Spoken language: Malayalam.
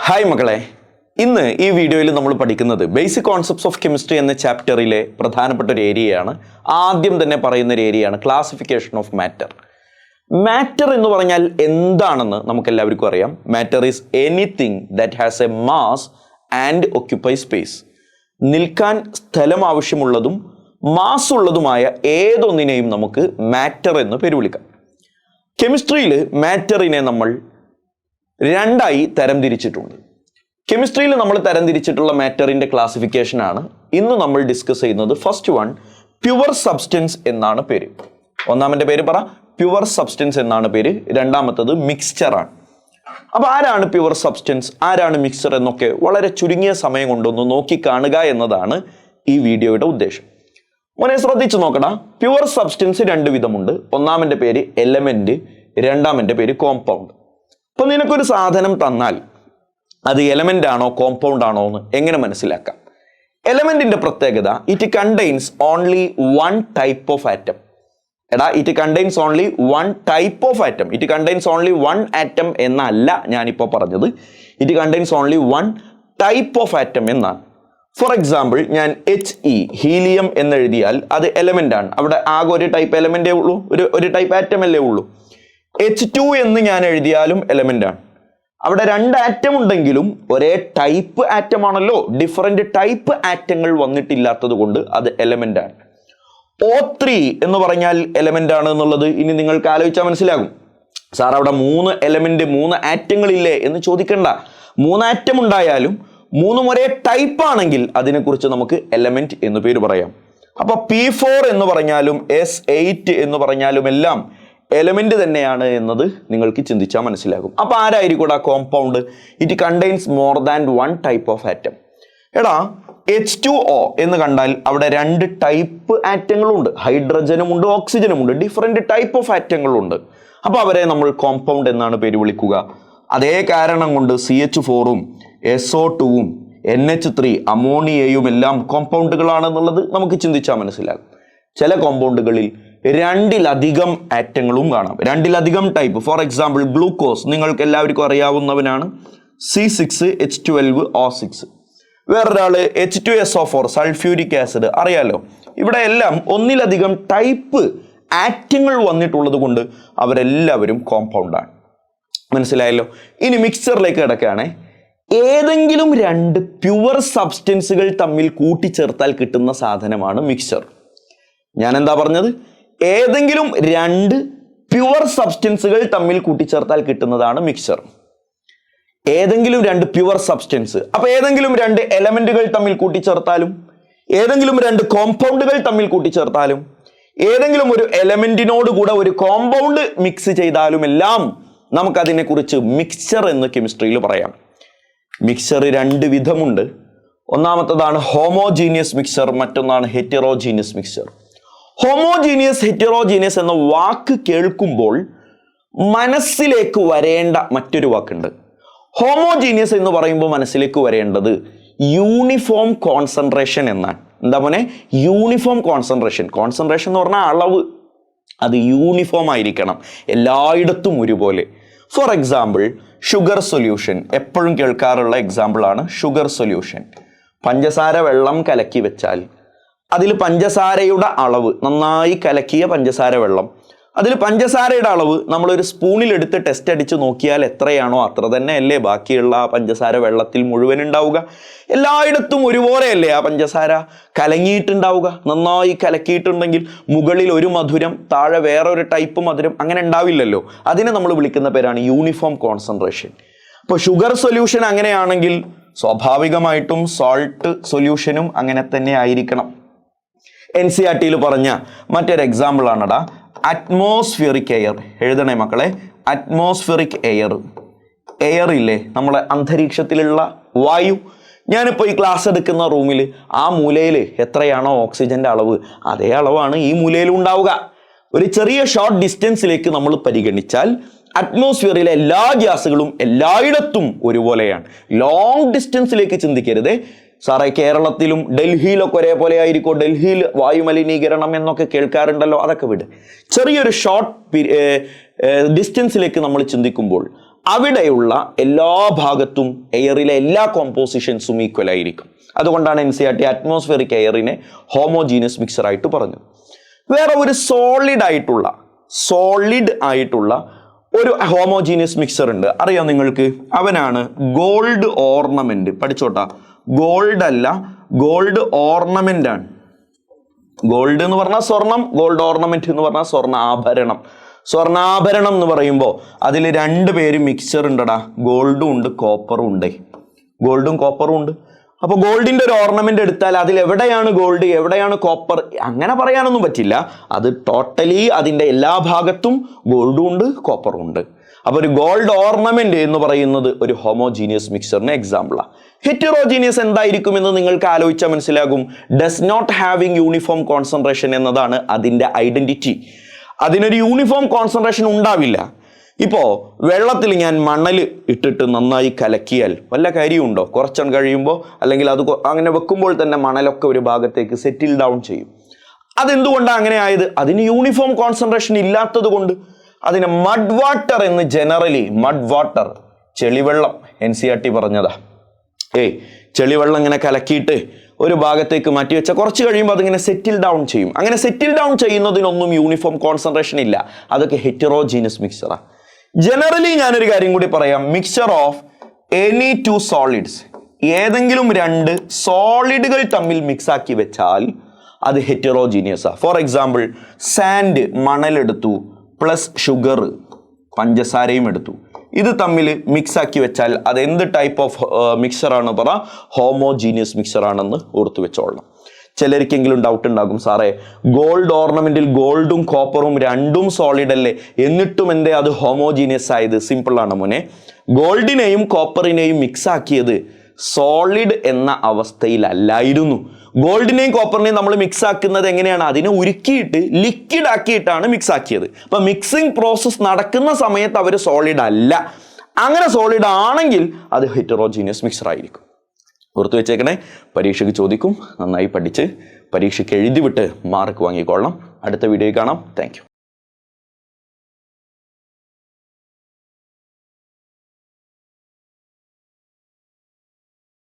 ഹായ് മക്കളെ, ഇന്ന് ഈ വീഡിയോയിൽ നമ്മൾ പഠിക്കുന്നത് ബേസിക് കോൺസെപ്റ്റ്സ് ഓഫ് കെമിസ്ട്രി എന്ന ചാപ്റ്ററിലെ പ്രധാനപ്പെട്ട ഒരു ഏരിയയാണ്. ആദ്യം തന്നെ പറയുന്ന ഒരു ഏരിയയാണ് ക്ലാസിഫിക്കേഷൻ ഓഫ് മാറ്റർ. മാറ്റർ എന്ന് പറഞ്ഞാൽ എന്താണെന്ന് നമുക്ക് എല്ലാവർക്കും അറിയാം. Matter is anything that has A mass and occupy space. നിൽക്കാൻ സ്ഥലം ആവശ്യമുള്ളതും മാസ് ഉള്ളതുമായ ഏതൊന്നിനെയും നമുക്ക് മാറ്റർ എന്ന് പേര് വിളിക്കാം. കെമിസ്ട്രിയിൽ മാറ്ററിനെ നമ്മൾ രണ്ടായി തരംതിരിച്ചിട്ടുണ്ട്. കെമിസ്ട്രിയിൽ നമ്മൾ തരംതിരിച്ചിട്ടുള്ള മാറ്ററിന്റെ ക്ലാസിഫിക്കേഷൻ ആണ് ഇന്ന് നമ്മൾ ഡിസ്കസ് ചെയ്യുന്നത്. ഫസ്റ്റ് വൺ, പ്യുവർ സബ്സ്റ്റൻസ് എന്നാണ് പേര്. ഒന്നാമത്തെ പേര് പറ, പ്യുവർ സബ്സ്റ്റൻസ് എന്നാണ് പേര്. രണ്ടാമത്തത് മിക്സ്ചർ ആണ്. അപ്പൊ ആരാണ് പ്യുവർ സബ്സ്റ്റൻസ്, ആരാണ് മിക്സ്ചർ എന്നൊക്കെ വളരെ ചുരുങ്ങിയ സമയം കൊണ്ടൊന്ന് നോക്കി കാണുക എന്നതാണ് ഈ വീഡിയോയുടെ ഉദ്ദേശം. മോനെ ശ്രദ്ധിച്ചു നോക്കടാ, പ്യുവർ സബ്സ്റ്റൻസ് രണ്ട് വിധമുണ്ട്. ഒന്നാമന്റെ പേര് എലമെന്റ്, രണ്ടാമന്റെ പേര് കോമ്പൗണ്ട്. അപ്പൊ നിനക്കൊരു സാധനം തന്നാൽ അത് എലമെന്റ് ആണോ കോമ്പൗണ്ട് ആണോ എന്ന് എങ്ങനെ മനസ്സിലാക്കാം? എലമെന്റിന്റെ പ്രത്യേകത, it contains only one type of atom. എടാ, it contains only one type of atom. It contains only one atom എന്നല്ല ഞാനിപ്പോൾ പറഞ്ഞത്. It contains only one type of atom എന്നാണ്. ഫോർ എക്സാമ്പിൾ, ഞാൻ HE ഹീലിയം എന്നെഴുതിയാൽ അത് എലമെന്റ് ആണ്. അവിടെ ആകെ ഒരു ടൈപ്പ് എലമെന്റേ ഉള്ളൂ, ഒരു ടൈപ്പ് ആറ്റം അല്ലേ ഉള്ളൂ. H2 എന്ന് ഞാൻ എഴുതിയാലും എലമെന്റ് ആണ്. അവിടെ രണ്ട് ആറ്റം ഉണ്ടെങ്കിലും ഒരേ ടൈപ്പ് ആറ്റം ആണല്ലോ. ഡിഫറെന്റ് ടൈപ്പ് ആറ്റങ്ങൾ വന്നിട്ടില്ലാത്തത് കൊണ്ട് അത് എലമെന്റ് ആണ്. O3 എന്ന് പറഞ്ഞാൽ എലമെന്റ് ആണ് എന്നുള്ളത് ഇനി നിങ്ങൾക്ക് ആലോചിച്ചാൽ മനസ്സിലാകും. സാർ, അവിടെ മൂന്ന് എലമെന്റ്, മൂന്ന് ആറ്റങ്ങളില്ലേ എന്ന് ചോദിക്കണ്ട. മൂന്ന് ആറ്റം ഉണ്ടായാലും മൂന്നും ഒരേ ടൈപ്പ് ആണെങ്കിൽ അതിനെക്കുറിച്ച് നമുക്ക് എലമെന്റ് എന്ന് പേര് പറയാം. അപ്പൊ P4 എന്ന് പറഞ്ഞാലും S8 എന്ന് പറഞ്ഞാലും എല്ലാം എലമെന്റ് തന്നെയാണ് എന്നത് നിങ്ങൾക്ക് ചിന്തിച്ചാൽ മനസ്സിലാകും. അപ്പൊ ആരായിരിക്കും compound? It contains more than one type of atom. എടാ, H2O എന്ന് കണ്ടാൽ അവിടെ രണ്ട് ടൈപ്പ് ആറ്റങ്ങളുണ്ട്. ഹൈഡ്രജനും ഉണ്ട്, ഓക്സിജനും ഉണ്ട്. ഡിഫറെന്റ് ടൈപ്പ് ഓഫ് ആറ്റങ്ങളുണ്ട്. അപ്പൊ അവരെ നമ്മൾ കോമ്പൗണ്ട് എന്നാണ് പേര് വിളിക്കുക. അതേ കാരണം കൊണ്ട് CH4ഉം SO2ഉം NH3 അമോണിയയും എല്ലാം കോമ്പൗണ്ടുകളാണെന്നുള്ളത് നമുക്ക് ചിന്തിച്ചാൽ മനസ്സിലാകും. ചില കോമ്പൗണ്ടുകളിൽ രണ്ടിലധികം ആറ്റങ്ങളും കാണാം, രണ്ടിലധികം ടൈപ്പ്. ഫോർ എക്സാമ്പിൾ, ഗ്ലൂക്കോസ് നിങ്ങൾക്ക് എല്ലാവർക്കും അറിയാവുന്നവനാണ്. C6H12O6. വേറൊരാള് H2SO4 സൾഫ്യൂരിക് ആസിഡ്, അറിയാലോ. ഇവിടെ എല്ലാം ഒന്നിലധികം ടൈപ്പ് ആറ്റങ്ങൾ വന്നിട്ടുള്ളത് കൊണ്ട് അവരെല്ലാവരും കോമ്പൗണ്ടാണ്. മനസ്സിലായല്ലോ. ഇനി മിക്സ്ചറിലേക്ക് കിടക്കുകയാണെ. ഏതെങ്കിലും രണ്ട് പ്യുവർ സബ്സ്റ്റൻസുകൾ തമ്മിൽ കൂട്ടിച്ചേർത്താൽ കിട്ടുന്ന സാധനമാണ് മിക്സ്ചർ. ഞാൻ എന്താ പറഞ്ഞത്? ഏതെങ്കിലും രണ്ട് പ്യുവർ സബ്സ്റ്റൻസുകൾ തമ്മിൽ കൂട്ടിച്ചേർത്താൽ കിട്ടുന്നതാണ് മിക്സ്ചർ. ഏതെങ്കിലും രണ്ട് പ്യുവർ സബ്സ്റ്റൻസ്. അപ്പൊ ഏതെങ്കിലും രണ്ട് എലമെന്റുകൾ തമ്മിൽ കൂട്ടിച്ചേർത്താലും, ഏതെങ്കിലും രണ്ട് കോമ്പൗണ്ടുകൾ തമ്മിൽ കൂട്ടിച്ചേർത്താലും, ഏതെങ്കിലും ഒരു എലമെന്റിനോട് കൂടെ ഒരു കോമ്പൗണ്ട് മിക്സ് ചെയ്താലും എല്ലാം നമുക്കതിനെ കുറിച്ച് മിക്സ്ചർ എന്ന് കെമിസ്ട്രിയിൽ പറയാം. മിക്സ്ചർ രണ്ട് വിധമുണ്ട്. ഒന്നാമത്തതാണ് ഹോമോജീനിയസ് മിക്സ്ചർ, മറ്റൊന്നാണ് ഹെറ്ററോജീനിയസ് മിക്സ്ചർ. ഹോമോജീനിയസ്, ഹെറ്ററോജീനിയസ് എന്ന വാക്ക് കേൾക്കുമ്പോൾ മനസ്സിലേക്ക് വരേണ്ട മറ്റൊരു വാക്കുണ്ട്. ഹോമോജീനിയസ് എന്ന് പറയുമ്പോൾ മനസ്സിലേക്ക് വരേണ്ടത് യൂണിഫോം കോൺസെൻട്രേഷൻ എന്നാണ്. എന്താ മോനെ? Uniform concentration. കോൺസെൻട്രേഷൻ എന്ന് പറഞ്ഞാൽ അളവ്, അത് യൂണിഫോം ആയിരിക്കണം, എല്ലായിടത്തും ഒരുപോലെ. For example, sugar solution. എപ്പോഴും കേൾക്കാറുള്ള എക്സാമ്പിൾ ആണ് ഷുഗർ സൊല്യൂഷൻ. പഞ്ചസാര വെള്ളം കലക്കി വെച്ചാൽ അതിൽ പഞ്ചസാരയുടെ അളവ്, നന്നായി കലക്കിയ പഞ്ചസാര വെള്ളം, അതിൽ പഞ്ചസാരയുടെ അളവ് നമ്മളൊരു സ്പൂണിൽ എടുത്ത് ടെസ്റ്റ് അടിച്ച് നോക്കിയാൽ എത്രയാണോ അത്ര തന്നെ അല്ലേ ബാക്കിയുള്ള ആ പഞ്ചസാര വെള്ളത്തിൽ മുഴുവൻ ഉണ്ടാവുക? എല്ലായിടത്തും ഒരുപോലെയല്ലേ ആ പഞ്ചസാര കലങ്ങിയിട്ടുണ്ടാവുക? നന്നായി കലക്കിയിട്ടുണ്ടെങ്കിൽ മുകളിൽ ഒരു മധുരം, താഴെ വേറൊരു ടൈപ്പ് മധുരം, അങ്ങനെ ഉണ്ടാവില്ലല്ലോ. അതിനെ നമ്മൾ വിളിക്കുന്ന പേരാണ് യൂണിഫോം കോൺസെൻട്രേഷൻ. അപ്പോൾ ഷുഗർ സൊല്യൂഷൻ അങ്ങനെയാണെങ്കിൽ സ്വാഭാവികമായിട്ടും സോൾട്ട് സൊല്യൂഷനും അങ്ങനെ തന്നെ ആയിരിക്കണം. NCERT പറഞ്ഞ മറ്റൊരു എക്സാമ്പിൾ ആണടാ അറ്റ്മോസ്ഫിയറിക് എയർ. എഴുതണേ മക്കളെ, അറ്റ്മോസ്ഫിയറിക് എയർ. എയർ ഇല്ലേ, നമ്മുടെ അന്തരീക്ഷത്തിലുള്ള വായു. ഞാനിപ്പോൾ ഈ ക്ലാസ് എടുക്കുന്ന റൂമിൽ ആ മൂലയിൽ എത്രയാണോ ഓക്സിജന്റെ അളവ്, അതേ അളവാണ് ഈ മൂലയിലും ഉണ്ടാവുക. ഒരു ചെറിയ ഷോർട്ട് ഡിസ്റ്റൻസിലേക്ക് നമ്മൾ പരിഗണിച്ചാൽ അറ്റ്മോസ്ഫിയറിലെ എല്ലാ ഗ്യാസുകളും എല്ലായിടത്തും ഒരുപോലെയാണ്. ലോങ് ഡിസ്റ്റൻസിലേക്ക് ചിന്തിക്കരുത്. സാറേ, കേരളത്തിലും ഡൽഹിയിലൊക്കെ ഒരേപോലെ ആയിരിക്കും, ഡൽഹിയിൽ വായുമലിനീകരണം എന്നൊക്കെ കേൾക്കാറുണ്ടല്ലോ, അതൊക്കെ വിട്. ചെറിയൊരു ഷോർട്ട് ഡിസ്റ്റൻസിലേക്ക് നമ്മൾ ചിന്തിക്കുമ്പോൾ അവിടെയുള്ള എല്ലാ ഭാഗത്തും എയറിലെ എല്ലാ കോമ്പോസിഷൻസും ഈക്വൽ ആയിരിക്കും. അതുകൊണ്ടാണ് NCERT അറ്റ്മോസ്ഫിയറിക് എയറിനെ ഹോമോജീനിയസ് മിക്സർ ആയിട്ട് പറഞ്ഞു. വേറെ ഒരു സോളിഡ് ആയിട്ടുള്ള ഒരു ഹോമോജീനിയസ് മിക്സർ ഉണ്ട്, അറിയാം നിങ്ങൾക്ക്. അവനാണ് ഗോൾഡ് ഓർണമെന്റ്. പഠിച്ചോട്ടാ, ഗോൾഡ് അല്ല, ഗോൾഡ് ഓർണമെന്റ് ആണ്. ഗോൾഡ് എന്ന് പറഞ്ഞാൽ സ്വർണം, ഗോൾഡ് ഓർണമെന്റ് എന്ന് പറഞ്ഞാൽ സ്വർണ്ണാഭരണം. സ്വർണ്ണാഭരണം എന്ന് പറയുമ്പോൾ അതിൽ രണ്ട് പേര് മിക്സർ ഉണ്ടടാ, ഗോൾഡും ഉണ്ട് കോപ്പറും ഉണ്ട്. ഗോൾഡും കോപ്പറും ഉണ്ട്. അപ്പോൾ ഗോൾഡിന്റെ ഒരു ഓർണമെന്റ് എടുത്താൽ അതിൽ എവിടെയാണ് ഗോൾഡ്, എവിടെയാണ് കോപ്പർ, അങ്ങനെ പറയാനൊന്നും പറ്റില്ല. അത് ടോട്ടലി അതിൻ്റെ എല്ലാ ഭാഗത്തും ഗോൾഡും ഉണ്ട് കോപ്പറും ഉണ്ട്. അപ്പോൾ ഒരു ഗോൾഡ് ഓർണമെന്റ് എന്ന് പറയുന്നത് ഒരു ഹോമോജീനിയസ് മിക്സറിന് എക്സാമ്പിളാണ്. ഹെറ്ററോജീനിയസ് എന്തായിരിക്കുമെന്ന് നിങ്ങൾക്ക് ആലോചിച്ചാൽ മനസ്സിലാകും. Does not having uniform concentration എന്നതാണ് അതിൻ്റെ ഐഡന്റിറ്റി. അതിനൊരു യൂണിഫോം കോൺസെൻട്രേഷൻ ഉണ്ടാവില്ല. ഇപ്പോൾ വെള്ളത്തിൽ ഞാൻ മണൽ ഇട്ടിട്ട് നന്നായി കലക്കിയാൽ വല്ല കാര്യമുണ്ടോ? കുറച്ചെണ്ണം കഴിയുമ്പോൾ, അല്ലെങ്കിൽ അത് അങ്ങനെ വെക്കുമ്പോൾ തന്നെ മണലൊക്കെ ഒരു ഭാഗത്തേക്ക് സെറ്റിൽ ഡൗൺ ചെയ്യും. അതെന്തുകൊണ്ടാണ് അങ്ങനെ ആയത്? അതിന് യൂണിഫോം കോൺസെൻട്രേഷൻ ഇല്ലാത്തത് കൊണ്ട്. അതിന് മഡ് വാട്ടർ എന്ന് ജനറലി, മഡ് വാട്ടർ ചെളിവെള്ളം NCERT പറഞ്ഞതാ. ചെളിവെള്ളം ഇങ്ങനെ കലക്കിയിട്ട് ഒരു ഭാഗത്തേക്ക് മാറ്റി വെച്ചാൽ കുറച്ച് കഴിയുമ്പോൾ അതിങ്ങനെ സെറ്റിൽ ഡൗൺ ചെയ്യും. അങ്ങനെ സെറ്റിൽ ഡൗൺ ചെയ്യുന്നതിനൊന്നും യൂണിഫോം കോൺസെൻട്രേഷൻ ഇല്ല. അതൊക്കെ ഹെറ്ററോജീനിയസ് മിക്സറാണ്. ജനറലി ഞാനൊരു കാര്യം കൂടി പറയാം. Mixture of any two solids, ഏതെങ്കിലും രണ്ട് സോളിഡുകൾ തമ്മിൽ മിക്സ് ആക്കി വെച്ചാൽ അത് ഹെറ്ററോജീനിയസാണ്. ഫോർ എക്സാമ്പിൾ, സാൻഡ് മണലെടുത്തു പ്ലസ് ഷുഗർ പഞ്ചസാരയും എടുത്തു, ഇത് തമ്മിൽ മിക്സ് ആക്കി വെച്ചാൽ അത് എന്ത് ടൈപ്പ് ഓഫ് മിക്സറാണ് പറ? ഹോമോജീനിയസ് മിക്സറാണെന്ന് ഓർത്തു വെച്ചോളണം. ചിലർക്കെങ്കിലും ഡൗട്ട് ഉണ്ടാകും, സാറേ ഗോൾഡ് ഓർണമെന്റിൽ ഗോൾഡും കോപ്പറും രണ്ടും സോളിഡ് അല്ലേ, എന്നിട്ടും എന്തേ അത് ഹോമോജീനിയസ് ആയത്? സിമ്പിളാണ് മോനെ. ഗോൾഡിനെയും കോപ്പറിനെയും മിക്സ് ആക്കിയത് സോളിഡ് എന്ന അവസ്ഥയിലല്ലായിരുന്നു. ഗോൾഡിനെയും കോപ്പറിനെയും നമ്മൾ മിക്സ് ആക്കുന്നത് എങ്ങനെയാണ്? അതിനെ ഉരുക്കിയിട്ട് ലിക്വിഡ് ആക്കിയിട്ടാണ് മിക്സ് ആക്കിയത്. അപ്പൊ മിക്സിംഗ് പ്രോസസ് നടക്കുന്ന സമയത്ത് അവർ സോളിഡ് അല്ല. അങ്ങനെ സോളിഡ് ആണെങ്കിൽ അത് ഹെറ്ററോജീനിയസ് മിക്സർ ആയിരിക്കും. ഓർത്തു വെച്ചേക്കണേ, പരീക്ഷയ്ക്ക് ചോദിക്കും. നന്നായി പഠിച്ച് പരീക്ഷയ്ക്ക് എഴുതി വിട്ട് മാർക്ക് വാങ്ങിക്കൊള്ളണം. അടുത്ത വീഡിയോയിൽ കാണാം. Thank you.